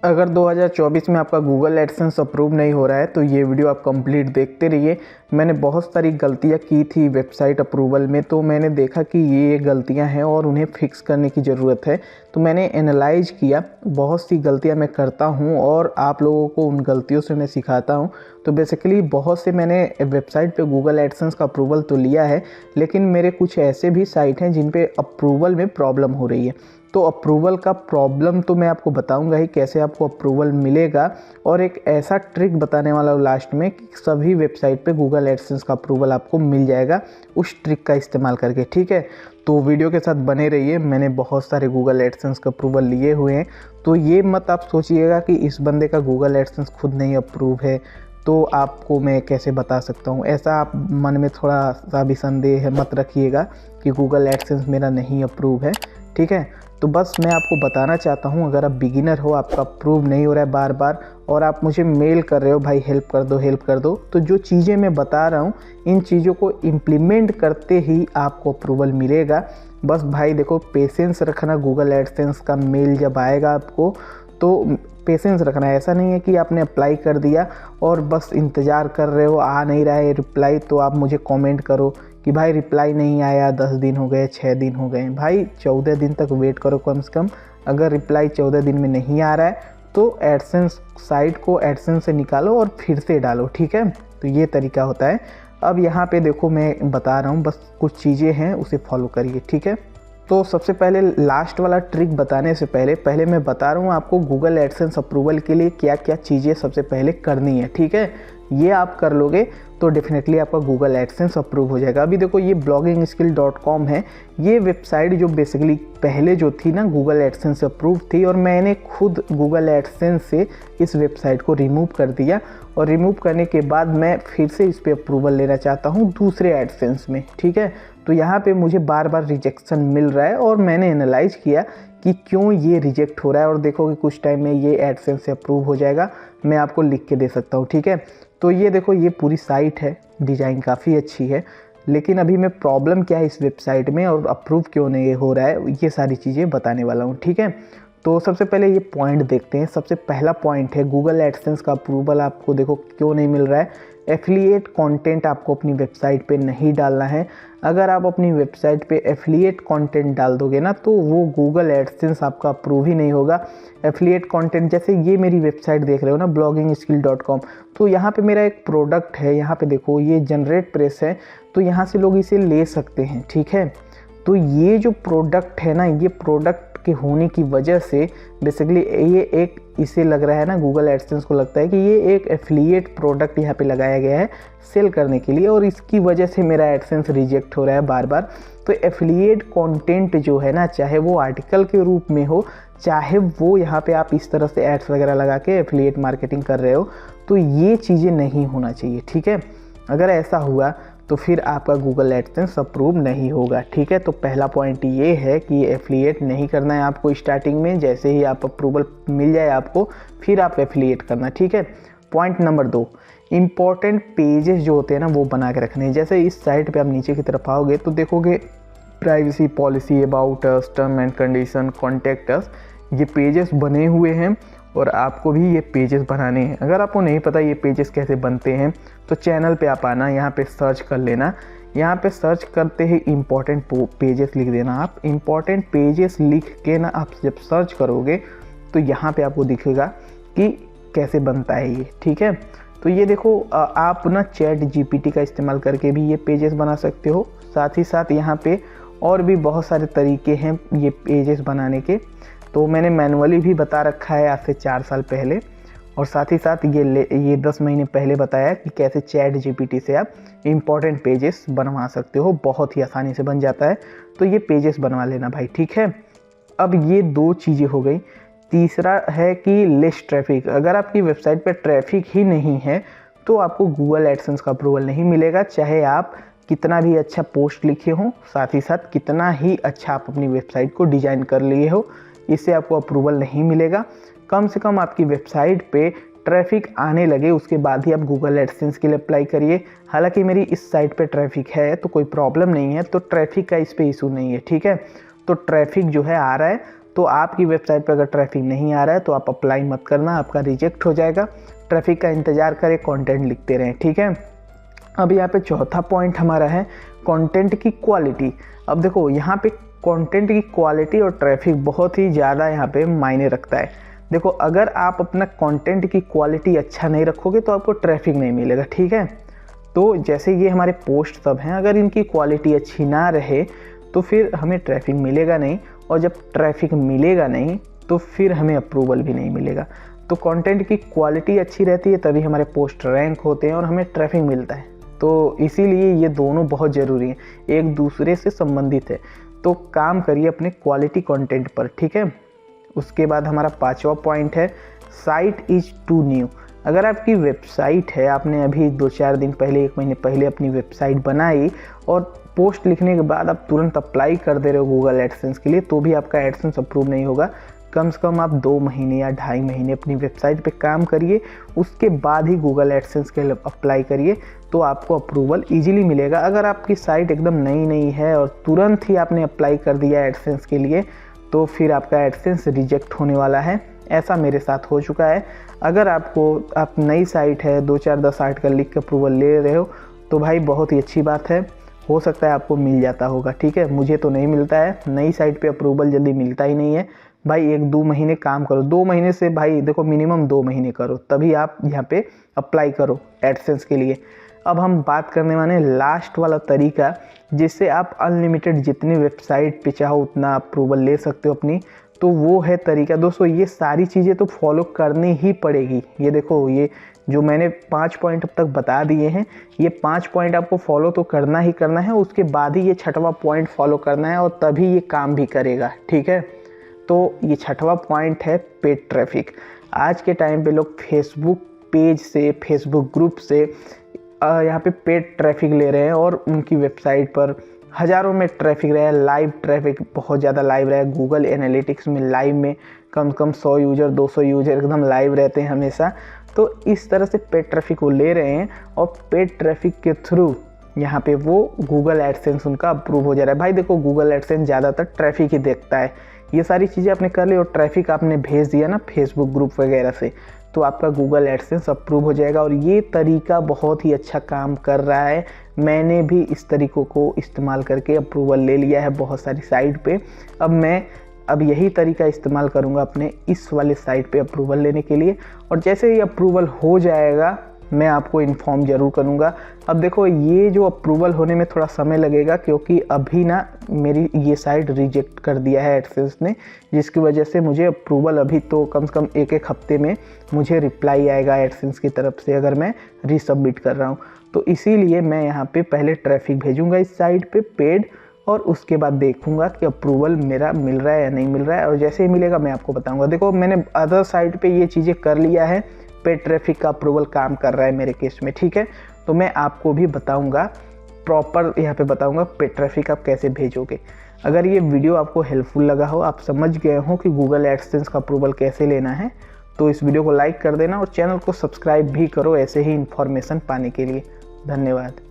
अगर 2024 में आपका गूगल एडसेंस अप्रूव नहीं हो रहा है तो ये वीडियो आप कंप्लीट देखते रहिए। मैंने बहुत सारी गलतियां की थी वेबसाइट अप्रूवल में, तो मैंने देखा कि ये गलतियां हैं और उन्हें फिक्स करने की ज़रूरत है। तो मैंने एनालाइज किया, बहुत सी गलतियां मैं करता हूं और आप लोगों को उन गलतियों से मैं सिखाता हूं। तो बेसिकली बहुत से मैंने वेबसाइट पे गूगल एडसेंस का अप्रूवल तो लिया है, लेकिन मेरे कुछ ऐसे भी साइट हैं जिन पे अप्रूवल में प्रॉब्लम हो रही है। तो अप्रूवल का प्रॉब्लम तो मैं आपको बताऊंगा ही, कैसे आपको अप्रूवल मिलेगा, और एक ऐसा ट्रिक बताने वाला हूँ लास्ट में कि सभी वेबसाइट पे गूगल एडसेंस का अप्रूवल आपको मिल जाएगा उस ट्रिक का इस्तेमाल करके। ठीक है, तो वीडियो के साथ बने रहिए। मैंने बहुत सारे गूगल एडसेंस का अप्रूवल लिए हुए हैं, तो ये मत आप सोचिएगा कि इस बंदे का गूगल एडसेंस खुद नहीं अप्रूव है तो आपको मैं कैसे बता सकता हूँ। ऐसा आप मन में थोड़ा सा भी संदेह मत रखिएगा कि गूगल एडसेंस मेरा नहीं अप्रूव है। ठीक है, तो बस मैं आपको बताना चाहता हूँ, अगर आप बिगिनर हो, आपका अप्रूव नहीं हो रहा है बार बार और आप मुझे मेल कर रहे हो भाई हेल्प कर दो हेल्प कर दो, तो जो चीज़ें मैं बता रहा हूँ इन चीज़ों को इम्प्लीमेंट करते ही आपको अप्रूवल मिलेगा। बस भाई देखो, पेशेंस रखना। गूगल एडसेंस का मेल जब आएगा आपको तो पेशेंस रखना है। ऐसा नहीं है कि आपने अप्लाई कर दिया और बस इंतज़ार कर रहे हो, आ नहीं रहा है रिप्लाई, तो आप मुझे कमेंट करो कि भाई रिप्लाई नहीं आया, 10 दिन हो गए, 6 दिन हो गए। भाई 14 दिन तक वेट करो कम से कम। अगर रिप्लाई 14 दिन में नहीं आ रहा है तो एडसेंस साइट को एडसेंस से निकालो और फिर से डालो। ठीक है, तो ये तरीका होता है। अब यहाँ पे देखो मैं बता रहा हूँ, बस कुछ चीज़ें हैं उसे फॉलो करिए। ठीक है, तो सबसे पहले लास्ट वाला ट्रिक बताने से पहले मैं बता रहा हूँ आपको गूगल एडसेंस अप्रूवल के लिए क्या क्या चीज़ें सबसे पहले करनी है। ठीक है, ये आप कर लोगे तो डेफिनेटली आपका गूगल एडसेंस अप्रूव हो जाएगा। अभी देखो ये bloggingskill.com है, ये वेबसाइट जो बेसिकली पहले जो थी ना गूगल एडसेंस से अप्रूव थी, और मैंने खुद गूगल एडसेंस से इस वेबसाइट को रिमूव कर दिया, और रिमूव करने के बाद मैं फिर से इस पर अप्रूवल लेना चाहता हूँ दूसरे एडसेंस में। ठीक है, तो यहाँ पे मुझे बार बार रिजेक्शन मिल रहा है और मैंने एनालाइज किया कि क्यों ये रिजेक्ट हो रहा है, और देखो कि कुछ टाइम में ये एडसेंस से अप्रूव हो जाएगा। मैं आपको लिख के दे सकता हूँ। ठीक है, तो ये देखो ये पूरी साइट है, डिज़ाइन काफ़ी अच्छी है, लेकिन अभी मैं प्रॉब्लम क्या है इस वेबसाइट में और अप्रूव क्यों नहीं हो रहा है, ये सारी चीज़ें बताने वाला हूँ। ठीक है, तो सबसे पहले ये पॉइंट देखते हैं। सबसे पहला पॉइंट है गूगल एडसेंस का अप्रूवल आपको देखो क्यों नहीं मिल रहा है। एफिलिएट कंटेंट आपको अपनी वेबसाइट पे नहीं डालना है। अगर आप अपनी वेबसाइट पे एफिलिएट कंटेंट डाल दोगे ना तो वो गूगल एडसेंस आपका अप्रूव ही नहीं होगा। एफिलिएट कंटेंट जैसे ये मेरी वेबसाइट देख रहे हो ना bloggingskill.com, तो यहाँ पे मेरा एक प्रोडक्ट है, यहाँ पे देखो ये जनरेट प्रेस है, तो यहाँ से लोग इसे ले सकते हैं। ठीक है, तो ये जो प्रोडक्ट है ना, ये प्रोडक्ट के होने की वजह से बेसिकली ये एक, इसे लग रहा है ना गूगल एडसेंस को लगता है कि ये एक एफिलिएट प्रोडक्ट यहाँ पे लगाया गया है सेल करने के लिए, और इसकी वजह से मेरा एडसेंस रिजेक्ट हो रहा है बार बार। तो एफिलिएट कंटेंट जो है ना, चाहे वो आर्टिकल के रूप में हो, चाहे वो यहाँ पे आप इस तरह से एड्स वगैरह लगा के एफिलिएट मार्केटिंग कर रहे हो, तो ये चीज़ें नहीं होना चाहिए। ठीक है, अगर ऐसा हुआ तो फिर आपका गूगल एडसेंस अप्रूव नहीं होगा। ठीक है, तो पहला पॉइंट ये है कि एफिलिएट नहीं करना है आपको स्टार्टिंग में। जैसे ही आप अप्रूवल मिल जाए आपको, फिर आप एफिलिएट करना। ठीक है, पॉइंट नंबर 2, इंपॉर्टेंट पेजेस जो होते हैं ना वो बना के रखने हैं। जैसे इस साइट पे आप नीचे की तरफ आओगे तो देखोगे privacy policy, about us, term and condition, contact us, ये पेजेस बने हुए हैं और आपको भी ये पेजेस बनाने हैं। अगर आपको नहीं पता ये पेजेस कैसे बनते हैं तो चैनल पे आप आना, यहाँ पे सर्च कर लेना। यहाँ पे सर्च करते ही इम्पॉर्टेंट पेजेस लिख देना। आप इम्पॉर्टेंट पेजेस लिख के ना आप जब सर्च करोगे तो यहाँ पे आपको दिखेगा कि कैसे बनता है ये। ठीक है, तो ये देखो आप ना ChatGPT का इस्तेमाल करके भी ये पेजेस बना सकते हो। साथ ही साथ यहाँ पे और भी बहुत सारे तरीके हैं ये पेजेस बनाने के, तो मैंने मैनुअली भी बता रखा है आज से 4 साल पहले, और साथ ही साथ ये 10 महीने पहले बताया कि कैसे ChatGPT से आप इम्पॉर्टेंट पेजेस बनवा सकते हो। बहुत ही आसानी से बन जाता है, तो ये पेजेस बनवा लेना भाई। ठीक है, अब ये 2 चीज़ें हो गई। तीसरा है कि लेस ट्रैफिक। अगर आपकी वेबसाइट पर ट्रैफिक ही नहीं है तो आपको गूगल एडसेंस का अप्रूवल नहीं मिलेगा, चाहे आप कितना भी अच्छा पोस्ट लिखे हो, साथ ही साथ कितना ही अच्छा आप अपनी वेबसाइट को डिज़ाइन कर लिए हो, इससे आपको अप्रूवल नहीं मिलेगा। कम से कम आपकी वेबसाइट पे ट्रैफिक आने लगे उसके बाद ही आप गूगल एडसेंस के लिए अप्लाई करिए। हालांकि मेरी इस साइट पे ट्रैफिक है तो कोई प्रॉब्लम नहीं है, तो ट्रैफिक का इस पे इशू नहीं है। ठीक है, तो ट्रैफिक जो है आ रहा है तो आपकी वेबसाइट पर अगर ट्रैफिक नहीं आ रहा है तो आप अप्लाई मत करना, आपका रिजेक्ट हो जाएगा। ट्रैफिक का इंतज़ार करें, कंटेंट लिखते रहें, ठीक है। अब यहाँ पे चौथा पॉइंट हमारा है कंटेंट की क्वालिटी। अब देखो यहाँ पे कंटेंट की क्वालिटी और ट्रैफिक बहुत ही ज़्यादा यहाँ पे मायने रखता है। देखो अगर आप अपना कंटेंट की क्वालिटी अच्छा नहीं रखोगे तो आपको ट्रैफिक नहीं मिलेगा, ठीक है। तो जैसे ये हमारे पोस्ट सब हैं, अगर इनकी क्वालिटी अच्छी ना रहे तो फिर हमें ट्रैफिक मिलेगा नहीं, और जब ट्रैफिक मिलेगा नहीं तो फिर हमें अप्रूवल भी नहीं मिलेगा। तो कंटेंट की क्वालिटी अच्छी रहती है तभी हमारे पोस्ट रैंक होते हैं और हमें ट्रैफिक मिलता है। तो इसीलिए ये दोनों बहुत ज़रूरी हैं, एक दूसरे से संबंधित है। तो काम करिए अपने क्वालिटी कंटेंट पर, ठीक है। उसके बाद हमारा पांचवा पॉइंट है साइट इज़ टू न्यू। अगर आपकी वेबसाइट है, आपने अभी 2-4 दिन पहले, 1 महीने पहले अपनी वेबसाइट बनाई और पोस्ट लिखने के बाद आप तुरंत अप्लाई कर दे रहे हो गूगल एडसेंस के लिए, तो भी आपका एडसेंस अप्रूव नहीं होगा। कम से कम आप 2 महीने या 2.5 महीने अपनी वेबसाइट पे काम करिए, उसके बाद ही गूगल एडसेंस के लिए अप्लाई करिए, तो आपको अप्रूवल इजीली मिलेगा। अगर आपकी साइट एकदम नई है और तुरंत ही आपने अप्लाई कर दिया एडसेंस के लिए, तो फिर आपका एडसेंस रिजेक्ट होने वाला है। ऐसा मेरे साथ हो चुका है। अगर आप नई साइट है, 2-4-10 आर्टिकल लिख के अप्रूवल ले रहे हो तो भाई बहुत ही अच्छी बात है, हो सकता है आपको मिल जाता होगा, ठीक है। मुझे तो नहीं मिलता है, नई साइट पे अप्रूवल जल्दी मिलता ही नहीं है भाई। 1-2 महीने काम करो, 2 महीने से भाई देखो मिनिमम 2 महीने करो, तभी आप यहाँ पे अप्लाई करो एडसेंस के लिए। अब हम बात करने वाले लास्ट वाला तरीका, जिससे आप अनलिमिटेड जितनी वेबसाइट पे चाहो उतना अप्रूवल ले सकते हो अपनी, तो वो है तरीका। दोस्तों ये सारी चीज़ें तो फॉलो करनी ही पड़ेगी। ये देखो, ये जो मैंने 5 पॉइंट अब तक बता दिए हैं, ये 5 पॉइंट आपको फॉलो तो करना ही करना है, उसके बाद ही ये 6वां पॉइंट फॉलो करना है और तभी ये काम भी करेगा, ठीक है। तो ये 6वां पॉइंट है पेड ट्रैफिक। आज के टाइम पे लोग फेसबुक पेज से, फेसबुक ग्रुप से यहाँ पे पेड ट्रैफिक ले रहे हैं और उनकी वेबसाइट पर हज़ारों में ट्रैफिक रहा है। लाइव ट्रैफिक बहुत ज़्यादा लाइव रहा है। गूगल एनालिटिक्स में लाइव में कम से कम 100 यूज़र 200 यूज़र एकदम लाइव रहते हैं हमेशा। तो इस तरह से पेड ट्रैफिक वो ले रहे हैं और पेड ट्रैफिक के थ्रू यहाँ पे वो गूगल एडसेंस उनका अप्रूव हो जा रहा है। भाई देखो गूगल एडसेंस ज़्यादातर ट्रैफिक ही देखता है। ये सारी चीज़ें आपने कर ली और ट्रैफिक आपने भेज दिया ना फेसबुक ग्रुप वगैरह से, तो आपका गूगल एडसेंस अप्रूव हो जाएगा। और ये तरीका बहुत ही अच्छा काम कर रहा है। मैंने भी इस तरीक़ों को इस्तेमाल करके अप्रूवल ले लिया है बहुत सारी साइट पे। अब यही तरीका इस्तेमाल करूँगा अपने इस वाले साइट पे अप्रूवल लेने के लिए, और जैसे ही अप्रूवल हो जाएगा मैं आपको इन्फॉर्म ज़रूर करूँगा। अब देखो ये जो अप्रूवल होने में थोड़ा समय लगेगा, क्योंकि अभी ना मेरी ये साइट रिजेक्ट कर दिया है एडसेंस ने, जिसकी वजह से मुझे अप्रूवल अभी तो कम से कम 1-1 हफ्ते में मुझे रिप्लाई आएगा एडसेंस की तरफ से, अगर मैं रीसबमिट कर रहा हूँ। तो इसीलिए मैं यहाँ पे पहले ट्रैफिक भेजूँगा इस साइट पे पेड, और उसके बाद देखूंगा कि अप्रूवल मेरा मिल रहा है या नहीं मिल रहा है, और जैसे ही मिलेगा मैं आपको बताऊंगा। देखो मैंने अदर साइट पे ये चीज़ें कर लिया है, पेड ट्रैफिक का अप्रूवल काम कर रहा है मेरे केस में, ठीक है। तो मैं आपको भी बताऊंगा, प्रॉपर यहाँ पे बताऊंगा पेड ट्रैफिक आप कैसे भेजोगे। अगर ये वीडियो आपको हेल्पफुल लगा हो, आप समझ गए हो कि गूगल एडसेंस का अप्रूवल कैसे लेना है, तो इस वीडियो को लाइक कर देना और चैनल को सब्सक्राइब भी करो ऐसे ही इन्फॉर्मेशन पाने के लिए। धन्यवाद।